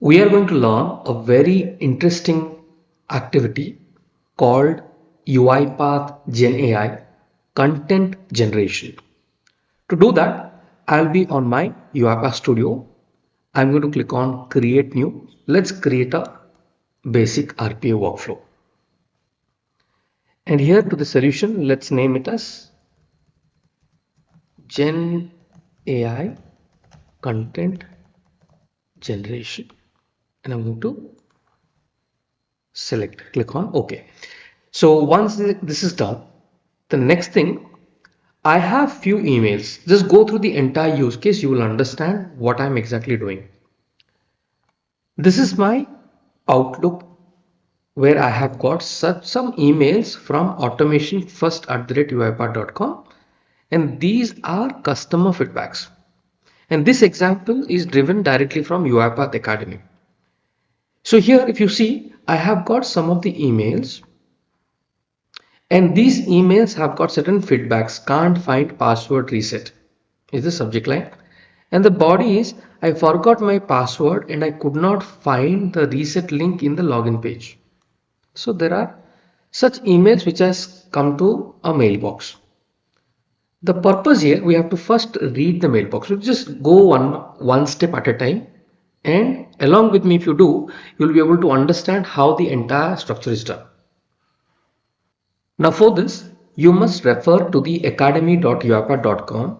We are going to learn a very interesting activity called UiPath Gen AI content generation. To do that, I'll be on my UiPath Studio. I'm going to click on create new. Let's create a basic RPA workflow. And here to the solution, let's name it as Gen AI content generation. And I'm going to click on OK. So once this is done, the next thing, I have few emails. Just go through the entire use case. You will understand what I'm exactly doing. This is my Outlook where I have got some emails from automationfirst@uipath.com, and these are customer feedbacks. And this example is driven directly from UiPath Academy. So here, if you see, I have got some of the emails, and these emails have got certain feedbacks. Can't find password reset is the subject line, and the body is I forgot my password and I could not find the reset link in the login page. So there are such emails which has come to a mailbox. The purpose here, we have to first read the mailbox. So just go one step at a time, and along with me, if you do, you'll be able to understand how the entire structure is done. Now for this, you must refer to the academy.uipath.com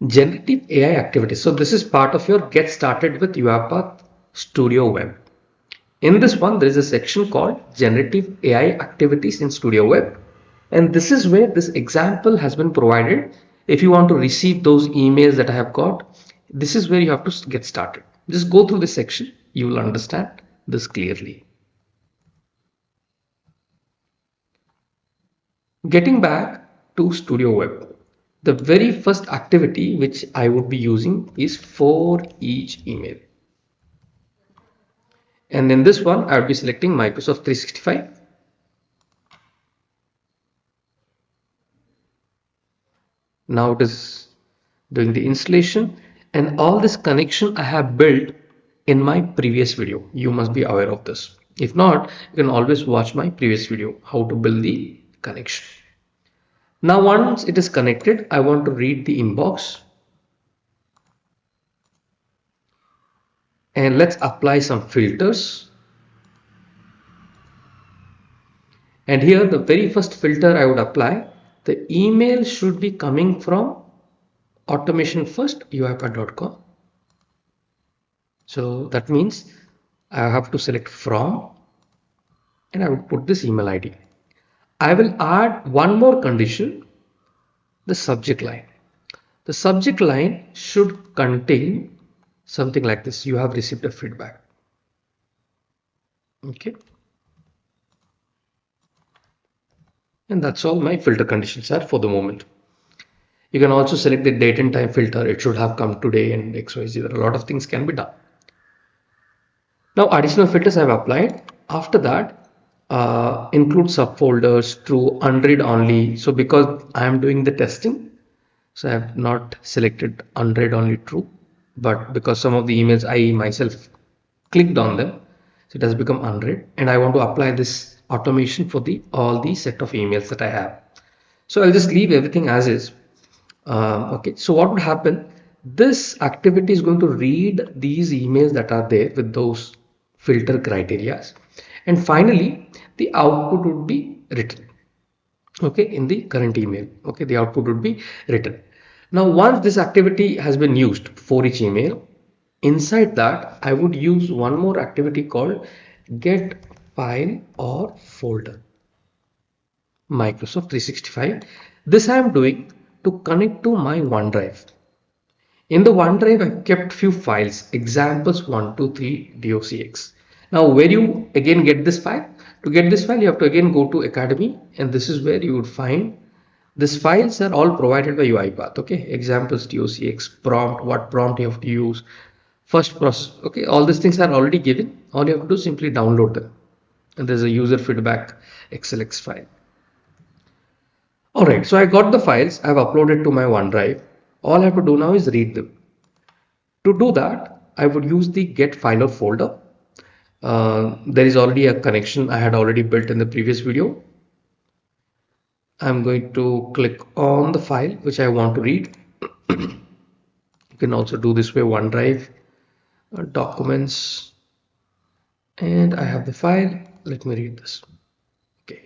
generative AI activities. So this is part of your get started with UiPath Studio Web. In this one, there is a section called generative AI activities in Studio Web. And this is where this example has been provided. If you want to receive those emails that I have got, this is where you have to get started. Just go through this section. You will understand this clearly. Getting back to Studio Web, the very first activity which I would be using is for each email. And in this one, I would be selecting Microsoft 365. Now it is doing the installation, and all this connection I have built in my previous video. You must be aware of this. If not, you can always watch my previous video, how to build the connection. Now once it is connected, I want to read the inbox. And let's apply some filters. And here the very first filter I would apply, the email should be coming from automationfirst@uipath.com. So that means I have to select from, and I would put this email ID. I will add one more condition, the subject line. The subject line should contain something like this: you have received a feedback. Okay. And that's all my filter conditions are for the moment. You can also select the date and time filter. It should have come today and XYZ. There are a lot of things can be done. Now additional filters I have applied. After that, include subfolders, true, unread only. So because I am doing the testing, so I have not selected unread only true, but because some of the emails I myself clicked on them, so it has become unread, and I want to apply this automation for all the set of emails that I have. So I'll just leave everything as is. Okay, so what would happen? This activity is going to read these emails that are there with those filter criteria, and finally the output would be written. Okay, in the current email, okay, the output would be written. Now once this activity has been used for each email, inside that I would use one more activity called get file or folder. Microsoft 365. This I am doing to connect to my OneDrive. In the OneDrive, I've kept few files, examples 1, 2, 3, docx. Now, where you again get this file? To get this file, you have to again go to Academy, and this is where you would find these files are all provided by UiPath. Okay, examples docx, prompt, what prompt you have to use, first process. Okay, all these things are already given. All you have to do is simply download them, and there's a user feedback XLX file. Alright, so I got the files, I've uploaded to my OneDrive. All I have to do now is read them. To do that, I would use the get file or folder. There is already a connection I had already built in the previous video. I'm going to click on the file which I want to read. You can also do this way, OneDrive, documents, and I have the file. Let me read this. Okay.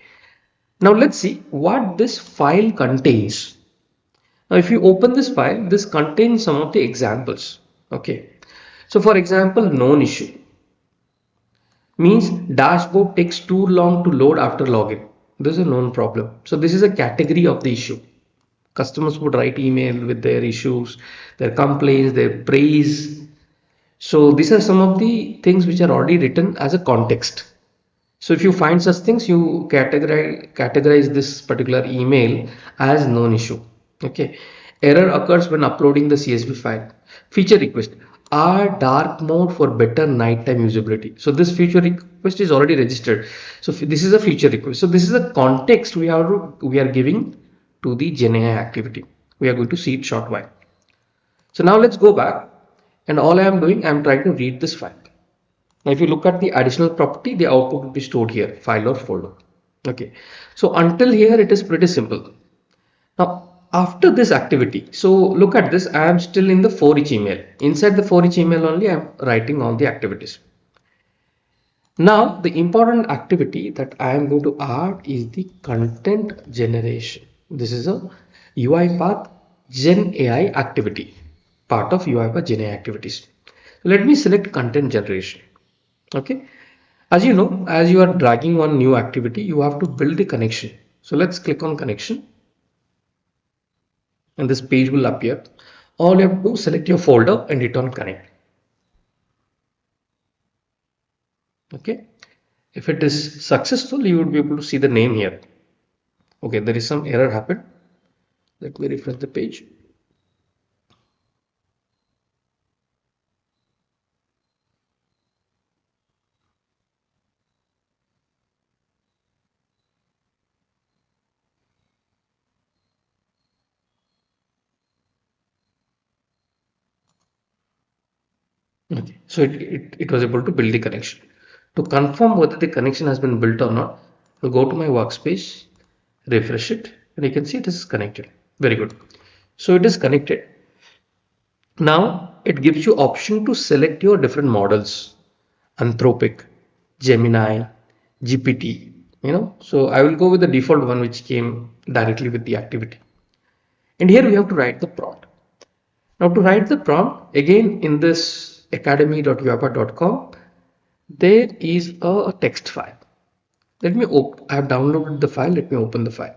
Now let's see what this file contains. Now if you open this file, this contains some of the examples. Okay. So for example, known issue means dashboard takes too long to load after login. This is a known problem. So this is a category of the issue. Customers would write email with their issues, their complaints, their praise. So these are some of the things which are already written as a context. So if you find such things, you categorize this particular email as known issue. Okay. Error occurs when uploading the CSV file. Feature request. Add dark mode for better nighttime usability. So this feature request is already registered. So this is a feature request. So this is a context we are giving to the GenAI activity. We are going to see it short while. So now let's go back, and all I am doing, I am trying to read this file. Now, if you look at the additional property, the output will be stored here, file or folder. Okay. So until here, it is pretty simple. Now, after this activity, so look at this, I am still in the for each email. Inside the for each email only, I am writing all the activities. Now, the important activity that I am going to add is the content generation. This is a UiPath Gen AI activity, part of UiPath Gen AI activities. Let me select content generation. Okay. As you know, as you are dragging one new activity, you have to build the connection. So let's click on connection and this page will appear. All you have to do, select your folder and hit on connect. Okay. If it is successful, you would be able to see the name here. Okay, there is some error happened. Let me refresh the page. Okay, so it was able to build the connection. To confirm whether the connection has been built or not, I'll go to my workspace, refresh it, and you can see it is connected. Very good. So it is connected. Now it gives you option to select your different models, Anthropic, Gemini, GPT, So I will go with the default one which came directly with the activity. And here we have to write the prompt. Now to write the prompt, again in this academy.uipath.com, there is a text file. Let me open, I have downloaded the file, let me open the file.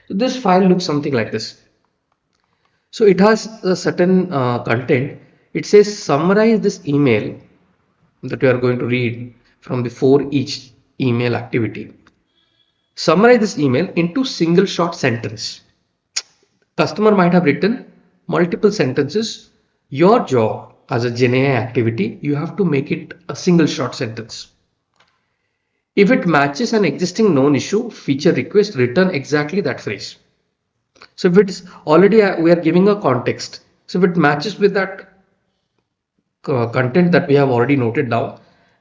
So this file looks something like this. So it has a certain content. It says summarize this email that you are going to read from the for each email activity. Summarize this email into single short sentence. Customer might have written multiple sentences. Your job as a GenAI activity, you have to make it a single short sentence. If it matches an existing known issue, feature request, return exactly that phrase. So if it is already, we are giving a context. So if it matches with that content that we have already noted down,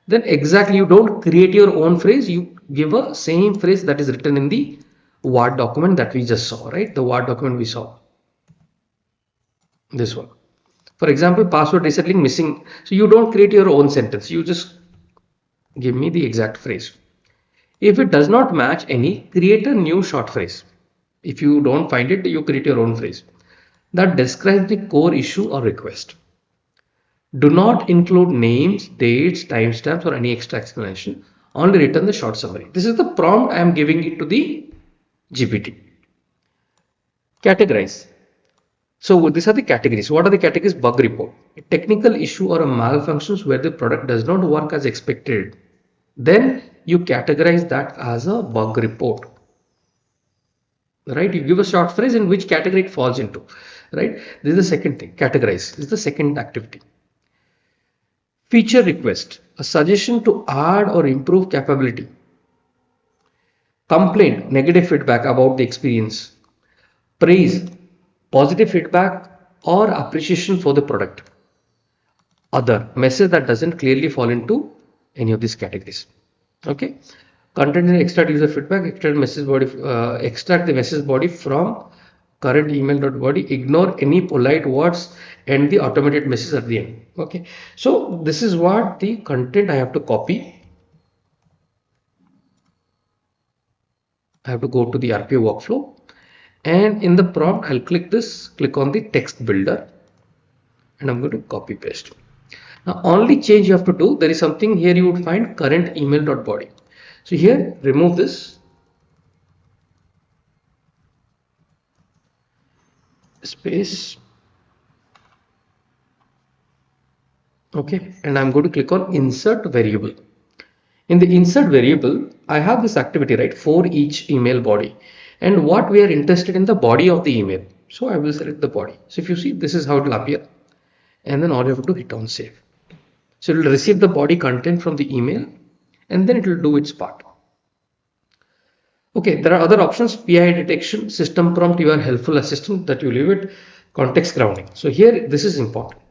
then exactly you don't create your own phrase, you give a same phrase that is written in the Word document that we just saw, right? The Word document we saw, this one. For example, password resettling missing. So you don't create your own sentence, you just give me the exact phrase. If it does not match any, create a new short phrase. If you don't find it, you create your own phrase that describes the core issue or request. Do not include names, dates, timestamps, or any extra explanation. Only return the short summary. This is the prompt I am giving it to the GPT. Categorize. So these are the categories. What are the categories? Bug report. A technical issue or a malfunctions where the product does not work as expected. Then you categorize that as a bug report. Right? You give a short phrase in which category it falls into. Right? This is the second thing. Categorize. This is the second activity. Feature request, a suggestion to add or improve capability. Complaint, negative feedback about the experience. Praise, positive feedback or appreciation for the product. other message that doesn't clearly fall into any of these categories. Okay. Content and extract user feedback, extract the message body from current email.body, ignore any polite words and the automated message at the end. Okay. So this is what the content I have to copy. I have to go to the RPA workflow, and in the prompt I'll click on the text builder, and I'm going to copy paste. Now only change you have to do, there is something here you would find current email.body. So here remove this space. Okay, and I'm going to click on insert variable. In the insert variable, I have this activity, right, for each email body, and what we are interested in the body of the email. So I will select the body. So if you see, this is how it will appear, and then all you have to do, hit on save. So it will receive the body content from the email, and then it will do its part. Okay, there are other options: PI detection, system prompt, your helpful assistant that you leave it, context grounding. So here, this is important.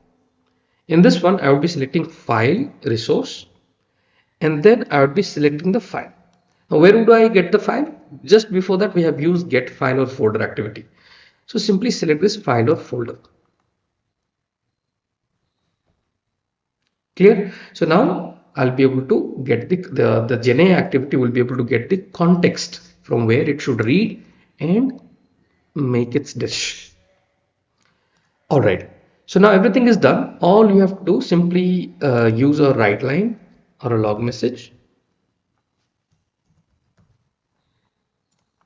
In this one, I would be selecting file, resource, and then I would be selecting the file. Now, where would I get the file? Just before that, we have used get file or folder activity. So simply select this file or folder. Clear? So now I'll be able to get the GenAI activity will be able to get the context from where it should read and make its dish. All right. So now everything is done. All you have to do, simply use a write line or a log message.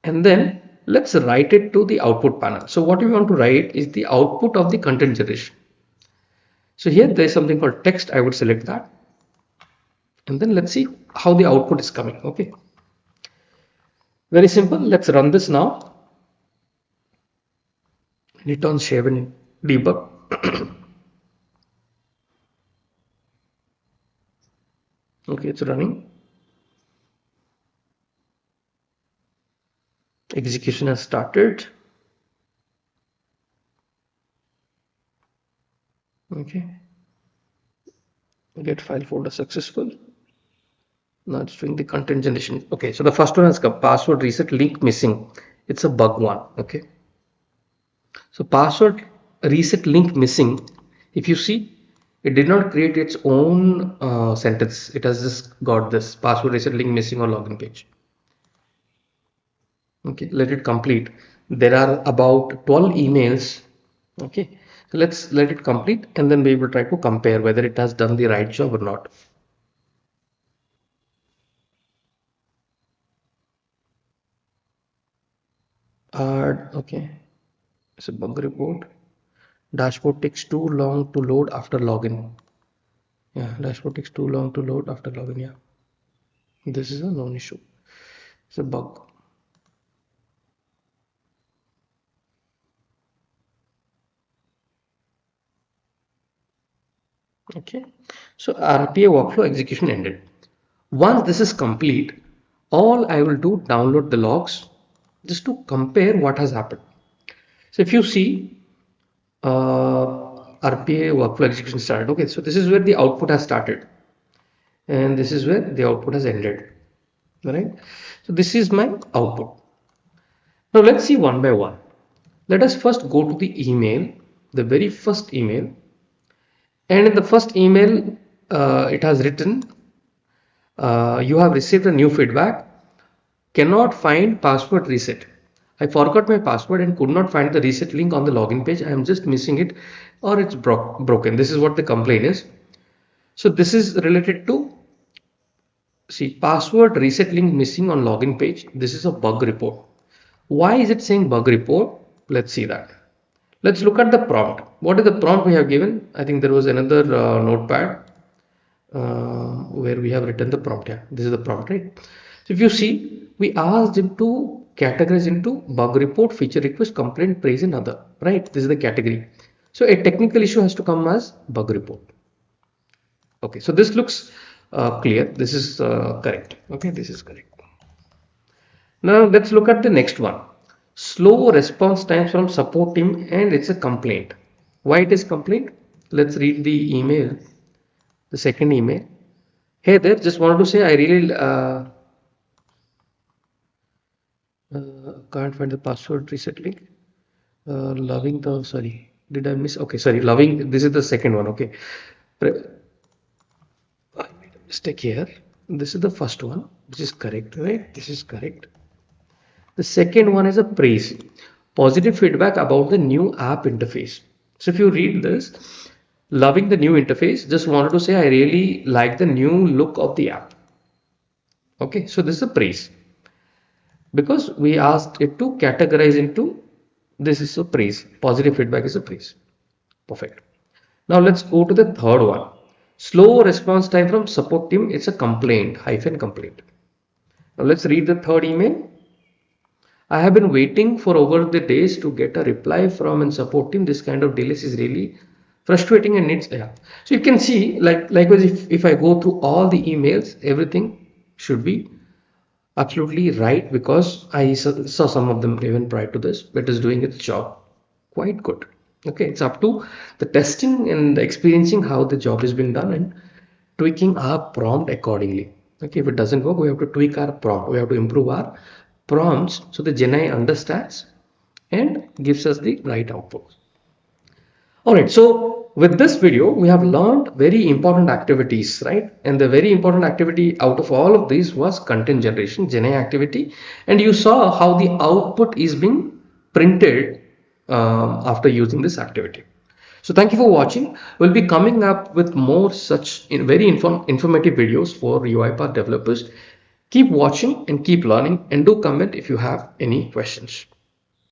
And then let's write it to the output panel. So what we want to write is the output of the content generation. So here there is something called text. I would select that. And then let's see how the output is coming. Okay. Very simple. Let's run this now. Hit on save and debug. Okay, it's running. Execution has started. Okay. Get file folder successful. Now it's doing the content generation. Okay, so the first one has come, password reset link missing. It's a bug one. Okay. So password reset link missing. If you see, it did not create its own sentence. It has just got this password reset link missing or login page. Okay, let it complete. There are about 12 emails. Okay, so let's let it complete, and then we will try to compare whether it has done the right job or not. Okay, it's a bug report. Dashboard takes too long to load after login. Yeah, dashboard takes too long to load after login. Yeah, this is a known issue. It's a bug. Okay, so RPA workflow execution ended. Once this is complete, all I will do, download the logs just to compare what has happened. So if you see, RPA workflow execution started. Okay, so this is where the output has started, and this is where the output has ended. Right? So this is my output. Now let's see one by one. Let us first go to the email, the very first email, and in the first email, it has written, you have received a new feedback. Cannot find password reset. I forgot my password and could not find the reset link on the login page. I am just missing it, or it's broken. This is what the complaint is. So this is related to, see, password reset link missing on login page. This is a bug report. Why is it saying bug report? Let's see that. Let's look at the prompt. What is the prompt we have given? I think there was another notepad where we have written the prompt. Yeah, this is the prompt, right? So if you see, we asked him to categorize into bug report, feature request, complaint, praise, and other, right? This is the category. So a technical issue has to come as bug report. Okay, so this looks clear. This is correct. Okay, this is correct. Now let's look at the next one. Slow response times from support team, and it's a complaint. Why it is complaint? Let's read the email. the second email. Hey there, just wanted to say I really can't find the password reset link. Loving the, sorry, did I miss? Okay, sorry, loving, this is the second one. Okay. I made a mistake here. This is the first one. This is correct, right? This is correct. The second one is a praise. Positive feedback about the new app interface. So if you read this, loving the new interface, just wanted to say I really like the new look of the app. Okay, so this is a praise because we asked it to categorize into, this is a praise. Positive feedback is a praise. Perfect. Now let's go to the third one. Slow response time from support team. It's a complaint, hyphen complaint. Now let's read the third email. I have been waiting for over the days to get a reply from and support team. This kind of delays is really frustrating and needs, yeah. So you can see, likewise, if I go through all the emails, everything should be absolutely right because I saw some of them even prior to this, but is doing its job quite good. Okay, it's up to the testing and experiencing how the job is being done and tweaking our prompt accordingly. Okay, if it doesn't work, we have to tweak our prompt. We have to improve our prompts so the GenAI understands and gives us the right output. All right, so with this video, we have learned very important activities, right? And the very important activity out of all of these was content generation, GenAI activity. And you saw how the output is being printed after using this activity. So thank you for watching. We'll be coming up with more such very informative videos for UiPath developers. Keep watching and keep learning and do comment if you have any questions.